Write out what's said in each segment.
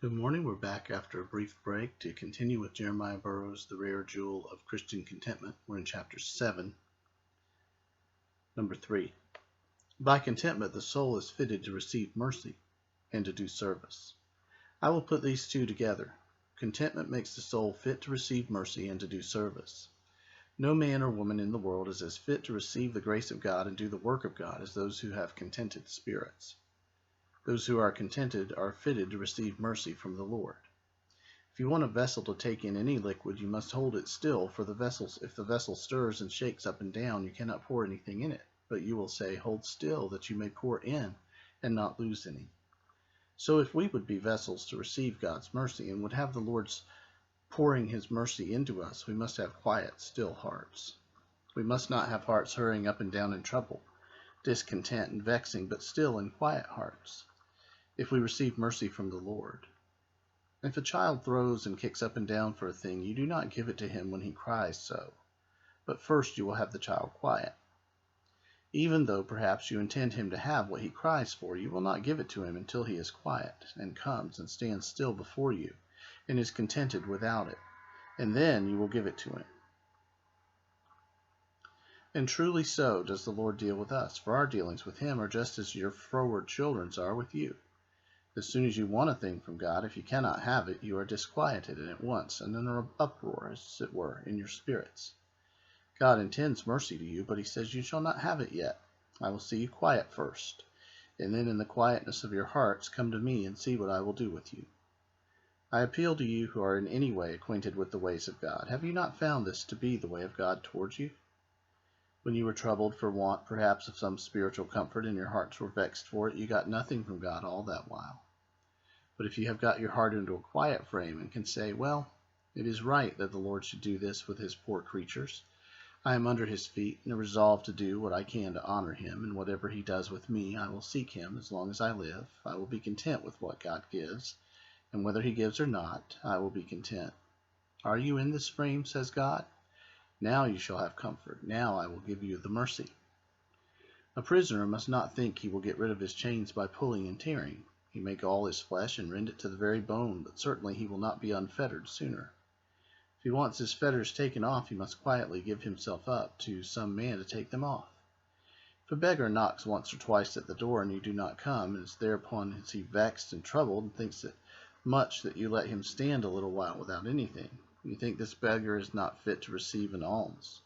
Good morning. We're back after a brief break to continue with Jeremiah Burroughs' The Rare Jewel of Christian Contentment. We're in chapter 7, number 3. By contentment, the soul is fitted to receive mercy and to do service. I will put these two together. Contentment makes the soul fit to receive mercy and to do service. No man or woman in the world is as fit to receive the grace of God and do the work of God as those who have contented spirits. Those who are contented are fitted to receive mercy from the Lord. If you want a vessel to take in any liquid, you must hold it still, for if the vessel stirs and shakes up and down, you cannot pour anything in it. But you will say, hold still, that you may pour in and not lose any. So if we would be vessels to receive God's mercy and would have the Lord's pouring his mercy into us, we must have quiet, still hearts. We must not have hearts hurrying up and down in trouble, discontent and vexing, but still and quiet hearts. If we receive mercy from the Lord. If a child throws and kicks up and down for a thing, you do not give it to him when he cries so, but first you will have the child quiet. Even though perhaps you intend him to have what he cries for, you will not give it to him until he is quiet, and comes and stands still before you, and is contented without it, and then you will give it to him. And truly so does the Lord deal with us, for our dealings with him are just as your froward children's are with you. As soon as you want a thing from God, if you cannot have it, you are disquieted and at once, and in an uproar, as it were, in your spirits. God intends mercy to you, but he says, you shall not have it yet. I will see you quiet first, and then in the quietness of your hearts come to me and see what I will do with you. I appeal to you who are in any way acquainted with the ways of God. Have you not found this to be the way of God towards you? When you were troubled for want, perhaps, of some spiritual comfort, and your hearts were vexed for it, you got nothing from God all that while. But if you have got your heart into a quiet frame and can say, well, it is right that the Lord should do this with his poor creatures. I am under his feet, and resolved to do what I can to honor him, and whatever he does with me, I will seek him as long as I live. I will be content with what God gives, and whether he gives or not, I will be content. Are you in this frame, says God? Now you shall have comfort. Now I will give you the mercy. A prisoner must not think he will get rid of his chains by pulling and tearing. He may gall his flesh and rend it to the very bone, but certainly he will not be unfettered sooner. If he wants his fetters taken off, he must quietly give himself up to some man to take them off. If a beggar knocks once or twice at the door and you do not come, and is thereupon is he vexed and troubled, and thinks it much that you let him stand a little while without anything, you think this beggar is not fit to receive an alms.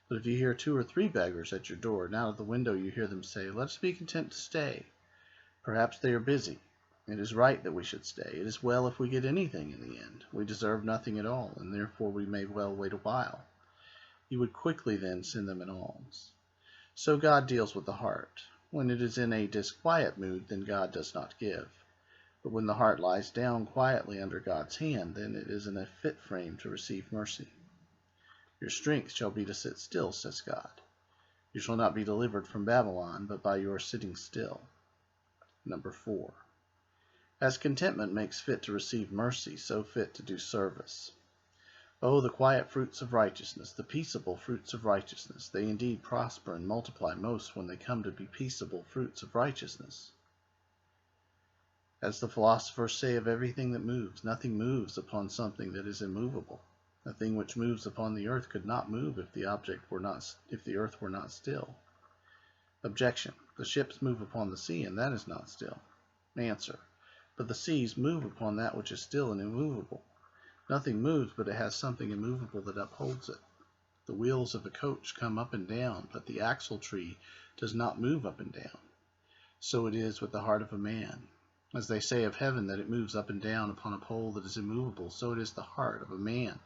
But if you hear 2 or 3 beggars at your door, and out of the window you hear them say, let us be content to stay. Perhaps they are busy. It is right that we should stay. It is well if we get anything in the end. We deserve nothing at all, and therefore we may well wait a while. You would quickly then send them an alms. So God deals with the heart. When it is in a disquiet mood, then God does not give. But when the heart lies down quietly under God's hand, then it is in a fit frame to receive mercy. Your strength shall be to sit still, says God. You shall not be delivered from Babylon, but by your sitting still. Number 4. As contentment makes fit to receive mercy, so fit to do service. Oh, the quiet fruits of righteousness, the peaceable fruits of righteousness, they indeed prosper and multiply most when they come to be peaceable fruits of righteousness. As the philosophers say of everything that moves, nothing moves upon something that is immovable. A thing which moves upon the earth could not move if the earth were not still. Objection: the ships move upon the sea, and that is not still. Answer: but the seas move upon that which is still and immovable. Nothing moves, but it has something immovable that upholds it. The wheels of a coach come up and down, but the axle tree does not move up and down. So it is with the heart of a man. As they say of heaven that it moves up and down upon a pole that is immovable, so it is the heart of a man.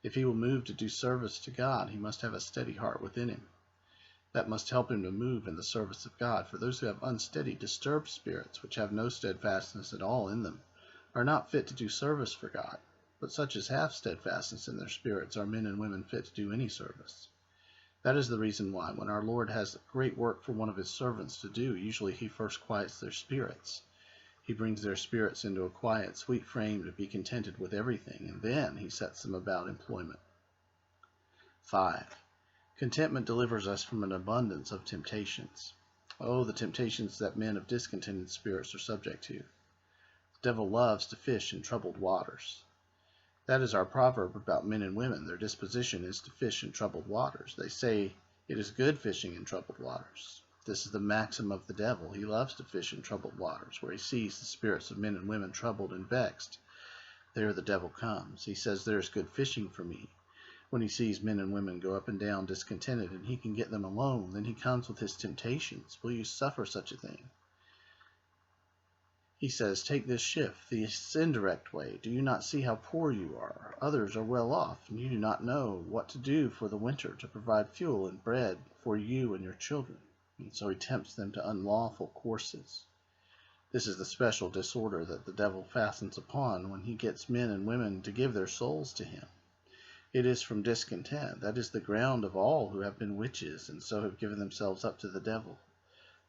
If he will move to do service to God, he must have a steady heart within him. That must help him to move in the service of God, for those who have unsteady, disturbed spirits, which have no steadfastness at all in them, are not fit to do service for God. But such as have steadfastness in their spirits are men and women fit to do any service. That is the reason why, when our Lord has great work for one of his servants to do, usually he first quiets their spirits. He brings their spirits into a quiet, sweet frame to be contented with everything, and then he sets them about employment. 5. Contentment delivers us from an abundance of temptations. Oh, the temptations that men of discontented spirits are subject to. The devil loves to fish in troubled waters. That is our proverb about men and women. Their disposition is to fish in troubled waters. They say it is good fishing in troubled waters. This is the maxim of the devil. He loves to fish in troubled waters, where he sees the spirits of men and women troubled and vexed. There the devil comes. He says there is good fishing for me. When he sees men and women go up and down discontented and he can get them alone, then he comes with his temptations. Will you suffer such a thing? He says, take this shift, this indirect way. Do you not see how poor you are? Others are well off, and you do not know what to do for the winter to provide fuel and bread for you and your children. And so he tempts them to unlawful courses. This is the special disorder that the devil fastens upon when he gets men and women to give their souls to him. It is from discontent. That is the ground of all who have been witches, and so have given themselves up to the devil.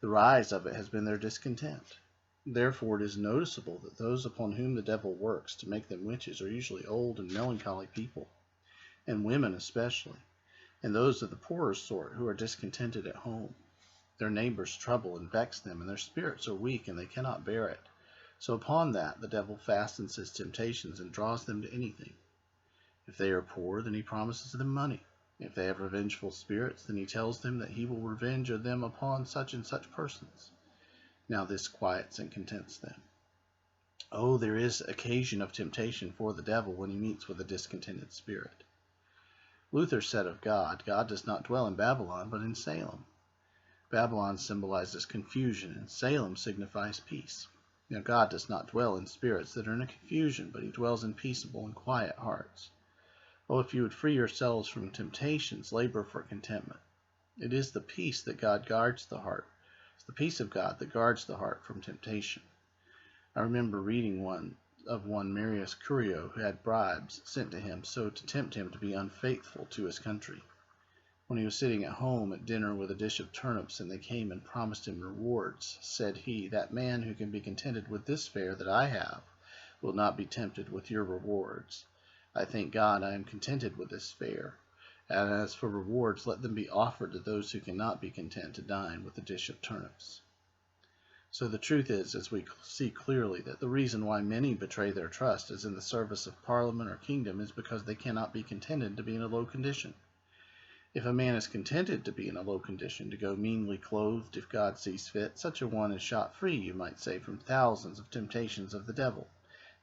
The rise of it has been their discontent. Therefore it is noticeable that those upon whom the devil works to make them witches are usually old and melancholy people, and women especially, and those of the poorer sort who are discontented at home. Their neighbors trouble and vex them, and their spirits are weak, and they cannot bear it. So upon that the devil fastens his temptations and draws them to anything. If they are poor, then he promises them money. If they have revengeful spirits, then he tells them that he will revenge them upon such and such persons. Now this quiets and contents them. Oh, there is occasion of temptation for the devil when he meets with a discontented spirit. Luther said of God, God does not dwell in Babylon, but in Salem. Babylon symbolizes confusion, and Salem signifies peace. Now God does not dwell in spirits that are in a confusion, but he dwells in peaceable and quiet hearts. Oh, if you would free yourselves from temptations, labor for contentment. It is the peace that God guards the heart. It's the peace of God that guards the heart from temptation. I remember reading one Marius Curio who had bribes sent to him so to tempt him to be unfaithful to his country. When he was sitting at home at dinner with a dish of turnips, and they came and promised him rewards, said he, that man who can be contented with this fare that I have will not be tempted with your rewards. I thank God I am contented with this fare. And as for rewards, let them be offered to those who cannot be content to dine with a dish of turnips. So the truth is, as we see clearly, that the reason why many betray their trust as in the service of parliament or kingdom is because they cannot be contented to be in a low condition. If a man is contented to be in a low condition, to go meanly clothed if God sees fit, such a one is shot free, you might say, from thousands of temptations of the devil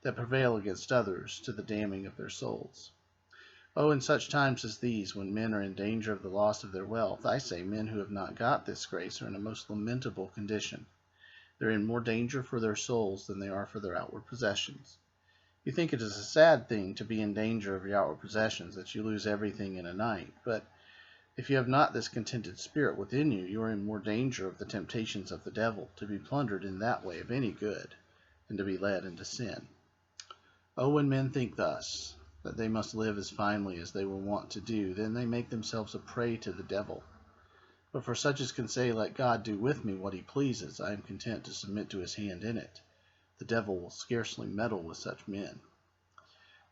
that prevail against others to the damning of their souls. Oh, in such times as these, when men are in danger of the loss of their wealth, I say men who have not got this grace are in a most lamentable condition. They're in more danger for their souls than they are for their outward possessions. You think it is a sad thing to be in danger of your outward possessions, that you lose everything in a night, but if you have not this contented spirit within you, you are in more danger of the temptations of the devil, to be plundered in that way of any good, and to be led into sin. Oh, when men think thus, that they must live as finely as they were wont to do, then they make themselves a prey to the devil. But for such as can say, let God do with me what he pleases, I am content to submit to his hand in it. The devil will scarcely meddle with such men.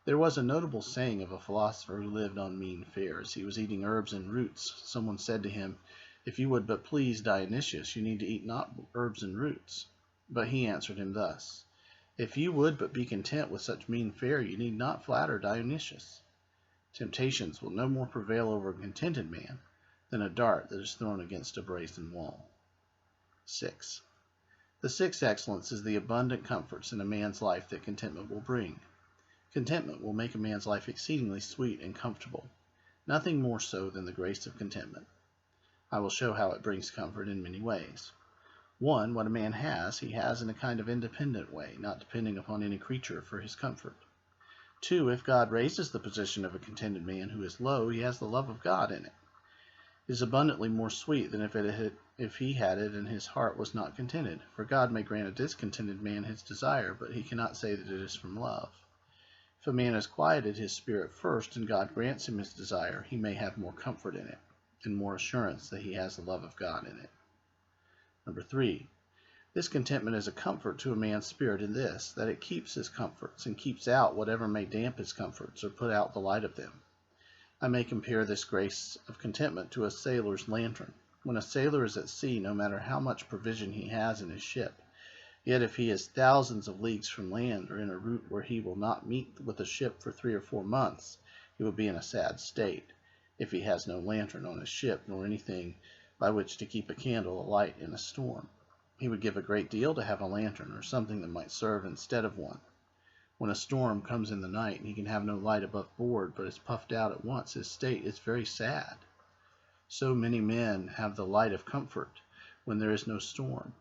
There was a notable saying of a philosopher who lived on mean fare. As he was eating herbs and roots, someone said to him, if you would but please Dionysius, you need to eat not herbs and roots. But he answered him thus, if you would but be content with such mean fare, you need not flatter Dionysius. Temptations will no more prevail over a contented man than a dart that is thrown against a brazen wall. 6. The sixth excellence is the abundant comforts in a man's life that contentment will bring. Contentment will make a man's life exceedingly sweet and comfortable, nothing more so than the grace of contentment. I will show how it brings comfort in many ways. 1. What a man has, he has in a kind of independent way, not depending upon any creature for his comfort. 2. If God raises the position of a contented man who is low, he has the love of God in it. It is abundantly more sweet than if he had it and his heart was not contented, for God may grant a discontented man his desire, but he cannot say that it is from love. If a man has quieted his spirit first, and God grants him his desire, he may have more comfort in it, and more assurance that he has the love of God in it. 3. This contentment is a comfort to a man's spirit in this, that it keeps his comforts, and keeps out whatever may damp his comforts, or put out the light of them. I may compare this grace of contentment to a sailor's lantern. When a sailor is at sea, no matter how much provision he has in his ship, Yet if he is thousands of leagues from land, or in a route where he will not meet with a ship for 3 or 4 months, he will be in a sad state, if he has no lantern on his ship, nor anything by which to keep a candle alight in a storm. He would give a great deal to have a lantern, or something that might serve instead of one. When a storm comes in the night, and he can have no light above board, but is puffed out at once, his state is very sad. So many men have the light of comfort when there is no storm.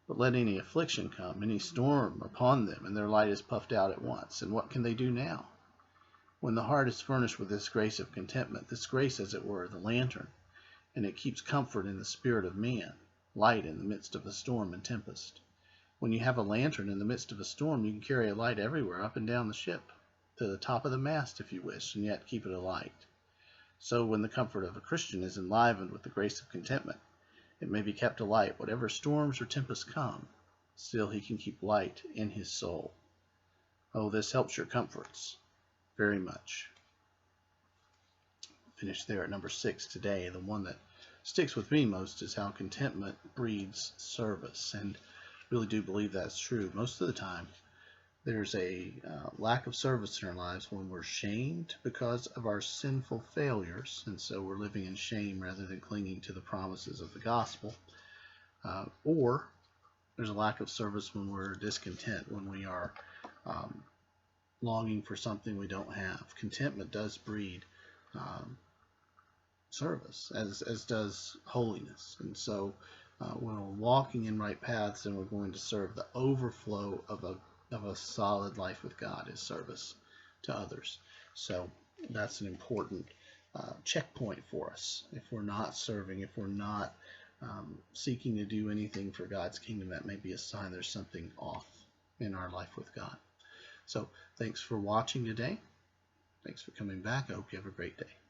But let any affliction come, any storm upon them, and their light is puffed out at once. And what can they do now? When the heart is furnished with this grace of contentment, this grace, as it were, the lantern, and it keeps comfort in the spirit of man, light in the midst of a storm and tempest. When you have a lantern in the midst of a storm, you can carry a light everywhere, up and down the ship, to the top of the mast if you wish, and yet keep it alight. So when the comfort of a Christian is enlivened with the grace of contentment, it may be kept alight whatever storms or tempests come, still he can keep light in his soul. Oh, this helps your comforts very much. Finish there at number 6 today. The one that sticks with me most is how contentment breeds service, and really do believe that's true. Most of the time there's a lack of service in our lives when we're shamed because of our sinful failures, and so we're living in shame rather than clinging to the promises of the gospel. Or there's a lack of service when we're discontent, when we are longing for something we don't have. Contentment does breed service, as does holiness. And so when we're walking in right paths, then we're going to serve. The overflow of a solid life with God is service to others. So that's an important checkpoint for us. If we're not serving, if we're not seeking to do anything for God's kingdom, that may be a sign there's something off in our life with God. So thanks for watching today. Thanks for coming back. I hope you have a great day.